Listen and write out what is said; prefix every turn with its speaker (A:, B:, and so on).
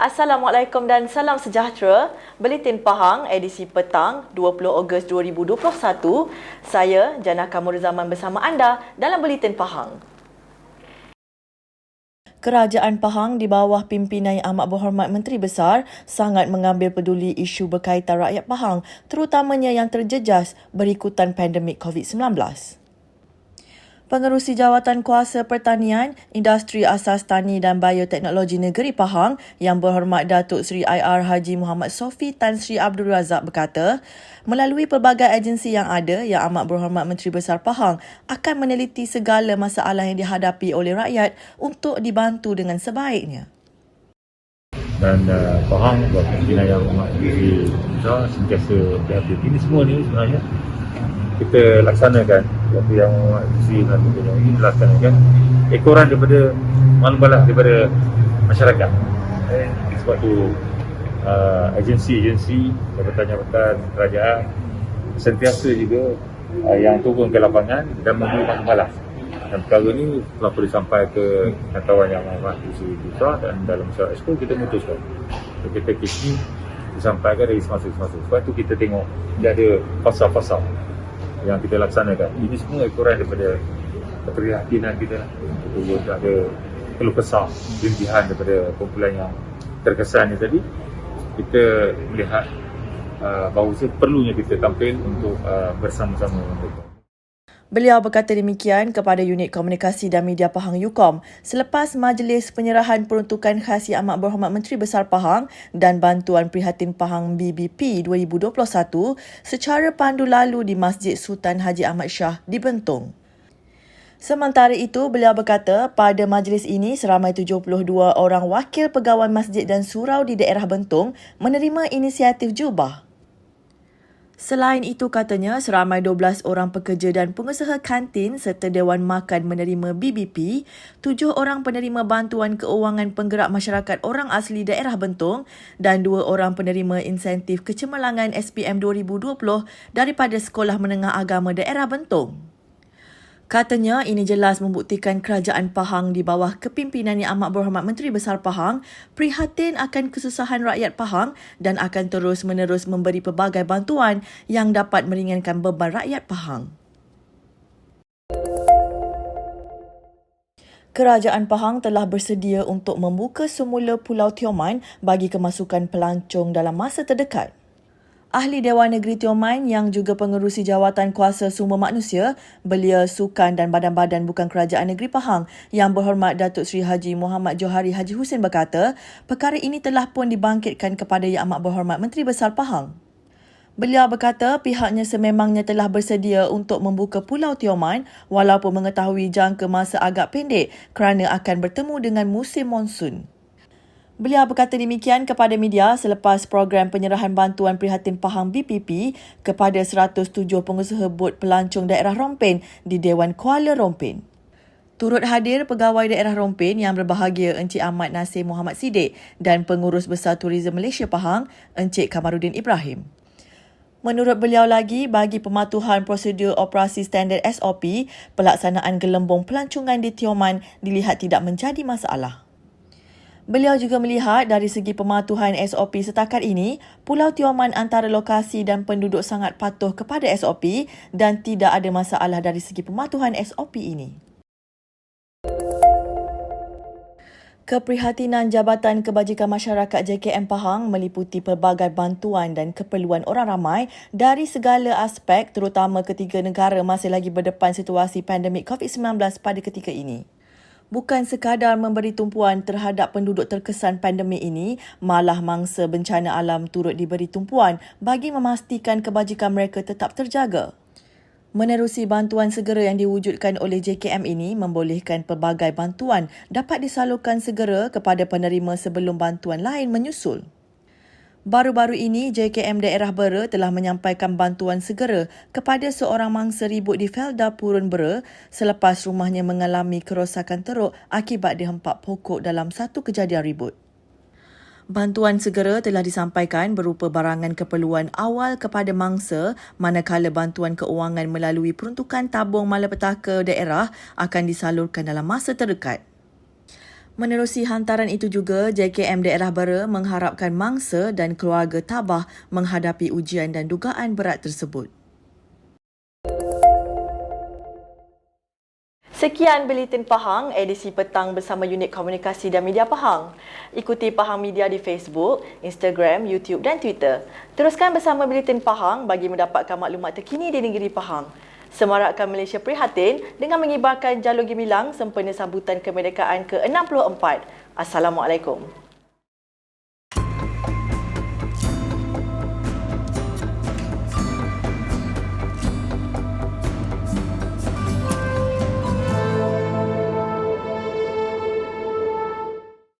A: Assalamualaikum dan salam sejahtera. Buletin Pahang edisi petang 20 Ogos 2021. Saya Jana Kamur Zaman bersama anda dalam Buletin Pahang. Kerajaan Pahang di bawah pimpinan Yang Amat Berhormat Menteri Besar sangat mengambil peduli isu berkaitan rakyat Pahang, terutamanya yang terjejas berikutan pandemik COVID-19. Pengerusi Jawatan Kuasa Pertanian, Industri Asas Tani dan Bioteknologi Negeri Pahang Yang Berhormat Datuk Seri IR Haji Muhammad Sofi Tan Sri Abdul Razak berkata, melalui pelbagai agensi yang ada, Yang Amat Berhormat Menteri Besar Pahang akan meneliti segala masalah yang dihadapi oleh rakyat untuk dibantu dengan sebaiknya.
B: Dan Pahang buat pimpinan yang amat berdiri besar sentiasa berhati-hati. Ini semua ni sebenarnya kita laksanakan waktu yang isi nanti ini dilaksanakan ekoran daripada maklum balas daripada masyarakat. Sebab tu agensi-agensi jabatan-jabatan kerajaan sentiasa juga yang turun ke lapangan dan memberi maklum balas. Dan perkara ni telah boleh sampai ke pengetahuan yang amat besar dan dalam masyarakat ekspor kita memutuskan kita kini disampaikan dari semasa-semasa. Sebab tu kita tengok dia ada fasa-fasa yang kita laksanakan. Ini semua ekoran daripada keprihatinan kita untuk ada keluh kesah, rintihan daripada kumpulan yang terkesan ni tadi. Kita melihat bahawa perlunya kita tampil untuk bersama-sama dengan mereka.
A: Beliau berkata demikian kepada Unit Komunikasi dan Media Pahang UKOM selepas Majlis Penyerahan Peruntukan Khas Yang Amat Berhormat Menteri Besar Pahang dan Bantuan Prihatin Pahang BBP 2021 secara pandu lalu di Masjid Sultan Haji Ahmad Shah di Bentong. Sementara itu, beliau berkata pada majlis ini seramai 72 orang wakil pegawai masjid dan surau di daerah Bentong menerima inisiatif jubah. Selain itu, katanya seramai 12 orang pekerja dan pengusaha kantin serta Dewan Makan menerima BBP, 7 orang penerima bantuan keuangan penggerak masyarakat orang asli daerah Bentong dan 2 orang penerima insentif kecemerlangan SPM 2020 daripada Sekolah Menengah Agama daerah Bentong. Katanya ini jelas membuktikan kerajaan Pahang di bawah kepimpinan Yang Amat Berhormat Menteri Besar Pahang prihatin akan kesusahan rakyat Pahang dan akan terus-menerus memberi pelbagai bantuan yang dapat meringankan beban rakyat Pahang. Kerajaan Pahang telah bersedia untuk membuka semula Pulau Tioman bagi kemasukan pelancong dalam masa terdekat. Ahli Dewan Negeri Tioman yang juga pengerusi Jawatan Kuasa Sumber Manusia, Belia Sukan dan Badan-Badan Bukan Kerajaan Negeri Pahang Yang Berhormat Datuk Seri Haji Muhammad Johari Haji Hussein berkata, perkara ini telah pun dibangkitkan kepada Yang Amat Berhormat Menteri Besar Pahang. Beliau berkata pihaknya sememangnya telah bersedia untuk membuka Pulau Tioman walaupun mengetahui jangka masa agak pendek kerana akan bertemu dengan musim monsun. Beliau berkata demikian kepada media selepas program penyerahan bantuan prihatin Pahang BPP kepada 107 pengusaha bot pelancong daerah Rompin di Dewan Kuala Rompin. Turut hadir pegawai daerah Rompin yang berbahagia Encik Ahmad Nasir Muhammad Siddiq dan Pengurus Besar Tourism Malaysia Pahang Encik Kamaruddin Ibrahim. Menurut beliau lagi, bagi pematuhan prosedur operasi standard SOP, pelaksanaan gelembung pelancongan di Tioman dilihat tidak menjadi masalah. Beliau juga melihat dari segi pematuhan SOP setakat ini, Pulau Tioman antara lokasi dan penduduk sangat patuh kepada SOP dan tidak ada masalah dari segi pematuhan SOP ini. Keprihatinan Jabatan Kebajikan Masyarakat JKM Pahang meliputi pelbagai bantuan dan keperluan orang ramai dari segala aspek terutama ketika negara masih lagi berdepan situasi pandemik COVID-19 pada ketika ini. Bukan sekadar memberi tumpuan terhadap penduduk terkesan pandemik ini, malah mangsa bencana alam turut diberi tumpuan bagi memastikan kebajikan mereka tetap terjaga. Menerusi bantuan segera yang diwujudkan oleh JKM ini membolehkan pelbagai bantuan dapat disalurkan segera kepada penerima sebelum bantuan lain menyusul. Baru-baru ini, JKM Daerah Bera telah menyampaikan bantuan segera kepada seorang mangsa ribut di Felda Purun Bera selepas rumahnya mengalami kerosakan teruk akibat dihempak pokok dalam satu kejadian ribut. Bantuan segera telah disampaikan berupa barangan keperluan awal kepada mangsa manakala bantuan keuangan melalui peruntukan tabung malapetaka daerah akan disalurkan dalam masa terdekat. Menerusi hantaran itu juga, JKM Daerah Bera mengharapkan mangsa dan keluarga tabah menghadapi ujian dan dugaan berat tersebut. Sekian Buletin Pahang, edisi petang bersama Unit Komunikasi dan Media Pahang. Ikuti Pahang Media di Facebook, Instagram, YouTube dan Twitter. Teruskan bersama Buletin Pahang bagi mendapatkan maklumat terkini di negeri Pahang. Semarakkan Malaysia prihatin dengan mengibarkan jalur gemilang sempena sambutan kemerdekaan ke-64. Assalamualaikum.